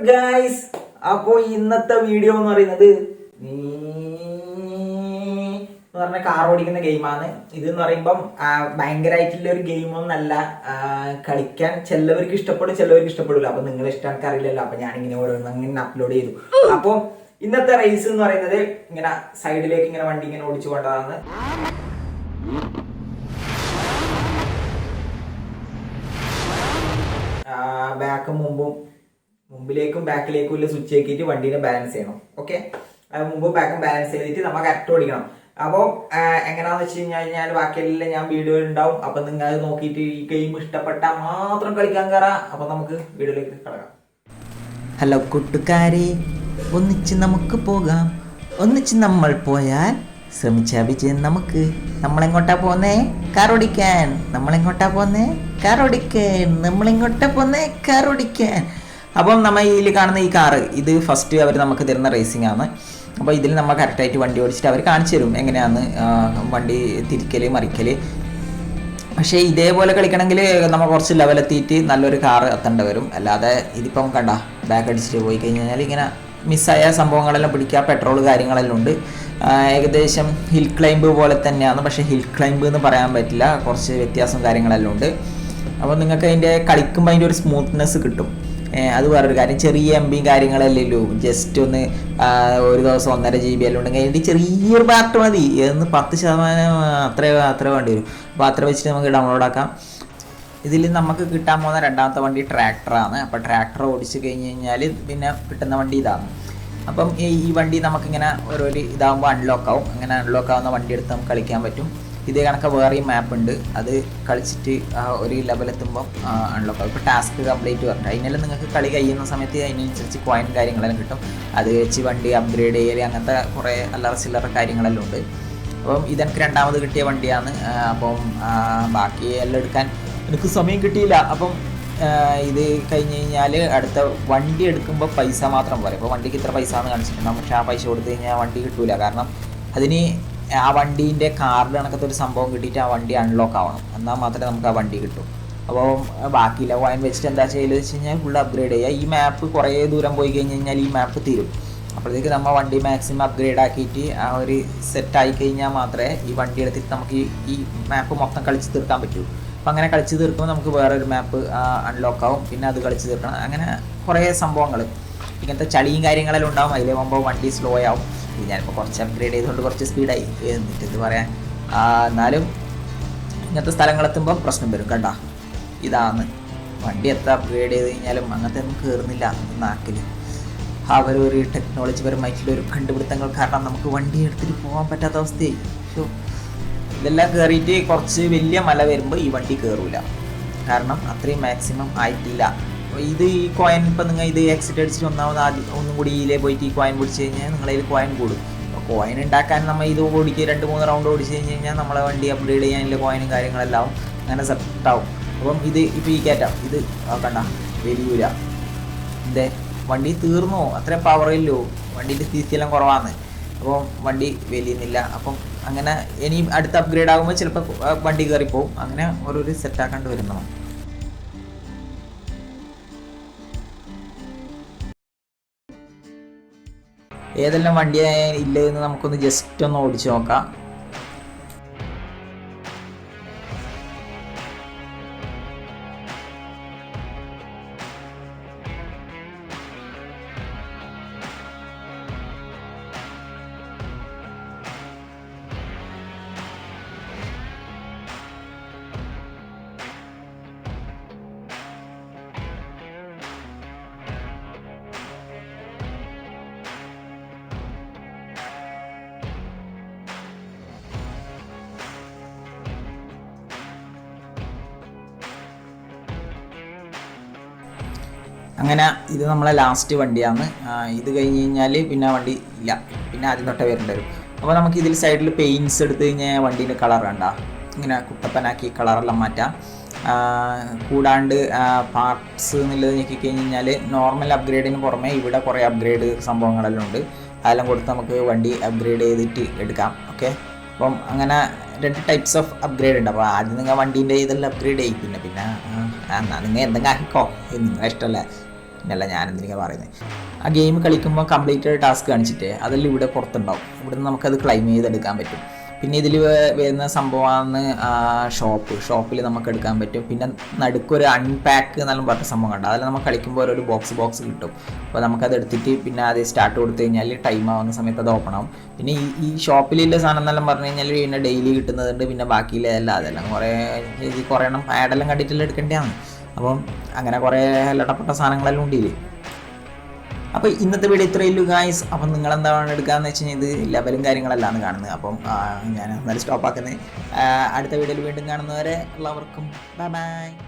Guys, അപ്പോ ഇന്നത്തെ video എന്ന് പറയുന്നത് പറഞ്ഞ കാർ ഓടിക്കുന്ന ഗെയിമാണ്. ഇതെന്ന് പറയുമ്പം ഭയങ്കരമായിട്ടുള്ള ഒരു ഗെയിമൊന്നല്ല. കളിക്കാൻ ചിലവർക്ക് ഇഷ്ടപ്പെടും, ചിലവർക്ക് ഇഷ്ടപ്പെടില്ല. അപ്പൊ നിങ്ങളെ ഇഷ്ടം എനിക്ക് അറിയില്ലല്ലോ. അപ്പൊ ഞാനിങ്ങനെ ഓരോന്നിങ്ങനെ അപ്ലോഡ് ചെയ്തു. അപ്പൊ ഇന്നത്തെ റേസ് എന്ന് പറയുന്നത് ഇങ്ങനെ സൈഡിലേക്ക് ഇങ്ങനെ വണ്ടി ഇങ്ങനെ ഓടിച്ചു കൊണ്ടതാണ്. മുമ്പിലേക്കും ബാക്കിലേക്കും ഉള്ള സ്വിച്ച് ആക്കിയിട്ട് വണ്ടീനെ ബാലൻസ് ചെയ്യണം. ഓക്കെ, മുമ്പും ബാക്കും ബാലൻസ് ചെയ്തിട്ട് നമ്മൾ കറക്റ്റ് ഓടിക്കണം. അപ്പോൾ എങ്ങനെയാന്ന് വെച്ച് കഴിഞ്ഞാൽ ബാക്കിയെല്ലാം ഞാൻ വീഡിയോ ഉണ്ടാവും. അപ്പൊ നിങ്ങൾ അത് നോക്കിയിട്ട് ഈ ഗെയിം ഇഷ്ടപ്പെട്ടാൽ മാത്രം കളിക്കാൻ കയറാം. അപ്പൊ നമുക്ക് വീഡിയോയിലേക്ക് കിടക്കാം. ഹലോ കൂട്ടുകാരെ, ഒന്നിച്ച് നമുക്ക് പോകാം. ഒന്നിച്ച് നമ്മൾ പോയാൽ ശ്രമിച്ച വിജയം നമുക്ക്. നമ്മളെങ്ങോട്ടാ പോന്നേ? കാർ ഓടിക്കാൻ. നമ്മളെങ്ങോട്ടാ പോന്നേ? കാർ ഓടിക്കാൻ. നമ്മളെങ്ങോട്ടാ പോന്നേ? കാർ ഓടിക്കാൻ. അപ്പം നമ്മൾ ഇതിൽ കാണുന്ന ഈ കാറ്, ഇത് ഫസ്റ്റ് അവർ നമുക്ക് തരുന്ന റേസിംഗ് ആണ്. അപ്പോൾ ഇതിൽ നമ്മൾ കറക്റ്റായിട്ട് വണ്ടി ഓടിച്ചിട്ട് അവർ കാണിച്ചു തരും എങ്ങനെയാണ് വണ്ടി തിരിക്കൽ മറിക്കൽ. പക്ഷേ ഇതേപോലെ കളിക്കണമെങ്കിൽ നമ്മൾ കുറച്ച് ലെവലെത്തിയിട്ട് നല്ലൊരു കാറ് എത്തേണ്ടി വരും. അല്ലാതെ ഇതിപ്പം കണ്ട ബാക്ക് അടിച്ചിട്ട് പോയി കഴിഞ്ഞാൽ ഇങ്ങനെ മിസ്സായ സംഭവങ്ങളെല്ലാം പിടിക്കുക. പെട്രോൾ കാര്യങ്ങളെല്ലാം ഉണ്ട്. ഏകദേശം ഹിൽ ക്ലൈംബ് പോലെ തന്നെയാണ്. പക്ഷേ ഹിൽ ക്ലൈംബ് എന്ന് പറയാൻ പറ്റില്ല, കുറച്ച് വ്യത്യാസം കാര്യങ്ങളെല്ലാം ഉണ്ട്. അപ്പോൾ നിങ്ങൾക്ക് അതിൻ്റെ കളിക്കുമ്പോൾ അതിൻ്റെ ഒരു സ്മൂത്ത്നെസ് കിട്ടും. അത് വേറൊരു കാര്യം. ചെറിയ MB കാര്യങ്ങളല്ലല്ലോ, ജസ്റ്റ് ഒന്ന് ഒരു ദിവസം 1.5 GB എല്ലാം ഉണ്ടെങ്കിൽ അതിൻ്റെ ചെറിയൊരു പാർട്ട് മതി. എന്ന് 10% അത്ര വേണ്ടി വരും. അപ്പോൾ അത്ര വെച്ചിട്ട് നമുക്ക് ഡൗൺലോഡ് ആക്കാം. ഇതിൽ നമുക്ക് കിട്ടാൻ പോകുന്ന രണ്ടാമത്തെ വണ്ടി ട്രാക്ടറാണ്. അപ്പോൾ ട്രാക്ടർ ഓടിച്ച് കഴിഞ്ഞ് കഴിഞ്ഞാൽ പിന്നെ കിട്ടുന്ന വണ്ടി ഇതാണ്. അപ്പം ഈ വണ്ടി നമുക്കിങ്ങനെ ഓരോരു ഇതാകുമ്പോൾ അൺലോക്ക് ആവും. അങ്ങനെ അൺലോക്ക് ആവുന്ന വണ്ടി എടുത്ത് നമുക്ക് കളിക്കാൻ പറ്റും. ഇതേ കണക്ക് വേറെയും മാപ്പ് ഉണ്ട്. അത് കളിച്ചിട്ട് ഒരു ലെവലെത്തുമ്പോൾ അൺലോക്ക് ആവും. ഇപ്പോൾ ടാസ്ക് കംപ്ലീറ്റ് പറഞ്ഞിട്ട് അതിനെല്ലാം നിങ്ങൾക്ക് കളി കഴിയുന്ന സമയത്ത് അതിനനുസരിച്ച് കോയിൻ കാര്യങ്ങളെല്ലാം കിട്ടും. അത് വെച്ച് വണ്ടി അപ്ഗ്രേഡ് ചെയ്യൽ അങ്ങനത്തെ കുറേ അല്ലറ ചില്ലറ കാര്യങ്ങളെല്ലാം ഉണ്ട്. അപ്പം ഇതെനിക്ക് രണ്ടാമത് കിട്ടിയ വണ്ടിയാണ്. അപ്പം ബാക്കി എല്ലാം എടുക്കാൻ എനിക്ക് സമയം കിട്ടിയില്ല. അപ്പം ഇത് കഴിഞ്ഞ് കഴിഞ്ഞാൽ അടുത്ത വണ്ടി എടുക്കുമ്പോൾ പൈസ മാത്രം പറയും. അപ്പോൾ വണ്ടിക്ക് ഇത്ര പൈസ എന്ന് കാണിച്ചിട്ടുണ്ടാകും. പക്ഷേ ആ പൈസ കൊടുത്തു കഴിഞ്ഞാൽ വണ്ടി കിട്ടൂല. കാരണം അതിന് ആ വണ്ടീൻ്റെ കാർഡ് കണക്കത്തെ ഒരു സംഭവം കിട്ടിയിട്ട് ആ വണ്ടി അൺലോക്ക് ആവണം. എന്നാൽ മാത്രമേ നമുക്ക് ആ വണ്ടി കിട്ടൂ. അപ്പോൾ ബാക്കിയില്ല കോയിൻ വെച്ചിട്ട് എന്താ ചെയ്യലെന്ന് വെച്ച് കഴിഞ്ഞാൽ ഫുൾ അപ്ഗ്രേഡ് ചെയ്യുക. ഈ മാപ്പ് കുറേ ദൂരം പോയി കഴിഞ്ഞ് കഴിഞ്ഞാൽ ഈ മാപ്പ് തീരും. അപ്പോഴത്തേക്ക് നമ്മൾ വണ്ടി മാക്സിമം അപ്ഗ്രേഡ് ആക്കിയിട്ട് ആ ഒരു സെറ്റായി കഴിഞ്ഞാൽ മാത്രമേ ഈ വണ്ടി എടുത്തിട്ട് നമുക്ക് ഈ മാപ്പ് മൊത്തം കളിച്ച് തീർക്കാൻ പറ്റൂ. അപ്പോൾ അങ്ങനെ കളിച്ച് തീർക്കുമ്പോൾ നമുക്ക് വേറൊരു മാപ്പ് അൺലോക്ക് ആവും. പിന്നെ അത് കളിച്ച് തീർക്കണം. അങ്ങനെ കുറേ സംഭവങ്ങൾ, ഇങ്ങനത്തെ ചളിയും കാര്യങ്ങളെല്ലാം ഉണ്ടാവും. അതിൽ പോകുമ്പോൾ വണ്ടി സ്ലോ ആവും. ഞാനിപ്പോൾ കുറച്ച് അപ്ഗ്രേഡ് ചെയ്തുകൊണ്ട് കുറച്ച് സ്പീഡായി എന്നിട്ട് ഇത് പറയാൻ. എന്നാലും ഇങ്ങനത്തെ സ്ഥലങ്ങളെത്തുമ്പോൾ പ്രശ്നം വരും. കണ്ട, ഇതാണ് വണ്ടി എത്ര അപ്ഗ്രേഡ് ചെയ്ത് കഴിഞ്ഞാലും അങ്ങനത്തെ ഒന്നും കയറുന്നില്ല നാക്കിൽ. അവരൊരു ടെക്നോളജിപരമായിട്ടുള്ള ഒരു കണ്ടുപിടുത്തങ്ങൾ കാരണം നമുക്ക് വണ്ടി എടുത്തിട്ട് പോകാൻ പറ്റാത്ത അവസ്ഥയായി. ഷോ, ഇതെല്ലാം കയറിയിട്ട് കുറച്ച് വലിയ മല വരുമ്പോൾ ഈ വണ്ടി കയറൂല. കാരണം അത്രയും മാക്സിമം ആയിട്ടില്ല. ഇത് ഈ കോയിൻ ഇപ്പം നിങ്ങൾ ഇത് എക്സിറ്റ് അടിച്ചിട്ട് ഒന്നും കൂടി ഇതിലേ പോയിട്ട് ഈ കോയിൻ പിടിച്ച് കഴിഞ്ഞാൽ നിങ്ങളതിൽ കോയിൻ കൂടും. അപ്പോൾ കോയിൻ ഉണ്ടാക്കാൻ നമ്മൾ ഇത് ഓടിക്കുക 2-3 റൗണ്ട് ഓടിച്ച് കഴിഞ്ഞ് കഴിഞ്ഞാൽ നമ്മളെ വണ്ടി അപ്ഗ്രേഡ് ചെയ്യാനുള്ള കോയിനും കാര്യങ്ങളെല്ലാം അങ്ങനെ സെറ്റാവും. അപ്പം ഇത് ഇപ്പോൾ ഈ കയറ്റാം, ഇത് കണ്ട വലിയൂല. എന്തേ വണ്ടി തീർന്നോ? അത്രയും പവറില്ലോ, വണ്ടീൻ്റെ സ്ഥിതിയെല്ലാം കുറവാണ്. അപ്പോൾ വണ്ടി വലിയുന്നില്ല. അപ്പം അങ്ങനെ ഇനി അടുത്ത അപ്ഗ്രേഡ് ആകുമ്പോൾ ചിലപ്പോൾ വണ്ടി കയറിപ്പോവും. അങ്ങനെ ഓരോരു സെറ്റാക്കേണ്ടി വരും നമ്മൾ. ഏതെല്ലാം വണ്ടി ഇല്ലെന്ന് നമുക്കൊന്ന് ജസ്റ്റ് ഒന്ന് ഓടിച്ച് നോക്കാം. അങ്ങനെ ഇത് നമ്മളെ ലാസ്റ്റ് വണ്ടിയാണ്. ഇത് കഴിഞ്ഞ് കഴിഞ്ഞാൽ പിന്നെ വണ്ടി ഇല്ല, പിന്നെ ആദ്യം തൊട്ടേ വരേണ്ടി വരും. അപ്പോൾ നമുക്ക് ഇതിൽ സൈഡിൽ പെയിൻറ്റ്സ് എടുത്ത് കഴിഞ്ഞാൽ വണ്ടീൻ്റെ കളർ കണ്ട ഇങ്ങനെ കുട്ടപ്പനാക്കി കളറെല്ലാം മാറ്റാം. കൂടാണ്ട് പാർട്സ് എന്നുള്ളത് ഞെക്കിക്കഴിഞ്ഞ് കഴിഞ്ഞാൽ നോർമൽ അപ്ഗ്രേഡിന് പുറമെ ഇവിടെ കുറേ അപ്ഗ്രേഡ് സംഭവങ്ങളെല്ലാം ഉണ്ട്. അതെല്ലാം കൊടുത്ത് നമുക്ക് വണ്ടി അപ്ഗ്രേഡ് ചെയ്തിട്ട് എടുക്കാം. ഓക്കെ, അപ്പം അങ്ങനെ 2 ടൈപ്സ് ഓഫ് അപ്ഗ്രേഡ് ഉണ്ട്. അപ്പോൾ ആദ്യം നിങ്ങൾ വണ്ടീൻ്റെ ഇതെല്ലാം അപ്ഗ്രേഡ് ചെയ്യും. പിന്നെ എന്നാൽ നിങ്ങൾ എന്തെങ്കിലും ആക്കിക്കോ, നിങ്ങളെ ഇഷ്ടമല്ലേ. പിന്നല്ല ഞാനെന്തിനാണ് പറയുന്നത്. ആ ഗെയിം കളിക്കുമ്പോൾ കംപ്ലീറ്റ് ടാസ്ക് കാണിച്ചിട്ട് അതെല്ലാം ഇവിടെ പുറത്തുണ്ടാവും. ഇവിടെ നിന്ന് നമുക്കത് ക്ലൈം ചെയ്തെടുക്കാൻ പറ്റും. പിന്നെ ഇതിൽ വരുന്ന സംഭവമാണ് ഷോപ്പിൽ നമുക്ക് എടുക്കാൻ പറ്റും. പിന്നെ നടുക്കൊരു അൺപാക്ക് എന്നെല്ലാം പറഞ്ഞ സംഭവം കണ്ടു. അതെല്ലാം നമുക്ക് കളിക്കുമ്പോൾ ഒരു ബോക്സ് കിട്ടും. അപ്പോൾ നമുക്കത് എടുത്തിട്ട് പിന്നെ അത് സ്റ്റാർട്ട് കൊടുത്തു കഴിഞ്ഞാൽ ടൈം ആവുന്ന സമയത്ത് അത് ഓപ്പൺ ആവും. പിന്നെ ഈ ഷോപ്പിലുള്ള സാധനം എന്നെല്ലാം പറഞ്ഞു കഴിഞ്ഞാൽ പിന്നെ ഡെയിലി കിട്ടുന്നതുണ്ട്. പിന്നെ ബാക്കിയില്ല അതെല്ലാം കുറേ എണ്ണം ആഡെല്ലാം കണ്ടിട്ടെല്ലാം എടുക്കേണ്ടതാണ്. അപ്പം അങ്ങനെ കുറേ ഇടപെട്ട സാധനങ്ങളെല്ലാം ഉണ്ടില്ലേ. അപ്പോൾ ഇന്നത്തെ വീഡിയോ ഇത്രയേ ഉള്ളൂ ഗായ്സ്. അപ്പം നിങ്ങളെന്താണ് എടുക്കാമെന്ന് വെച്ച് കഴിഞ്ഞാൽ ഇത് ലെവലും കാര്യങ്ങളെല്ലാം കാണുന്നത്. അപ്പം ഞാൻ എന്നാലും സ്റ്റോപ്പാക്കുന്നത്. അടുത്ത വീഡിയോയിൽ വീണ്ടും കാണുന്നവരെ എല്ലാവർക്കും ബൈ ബൈ.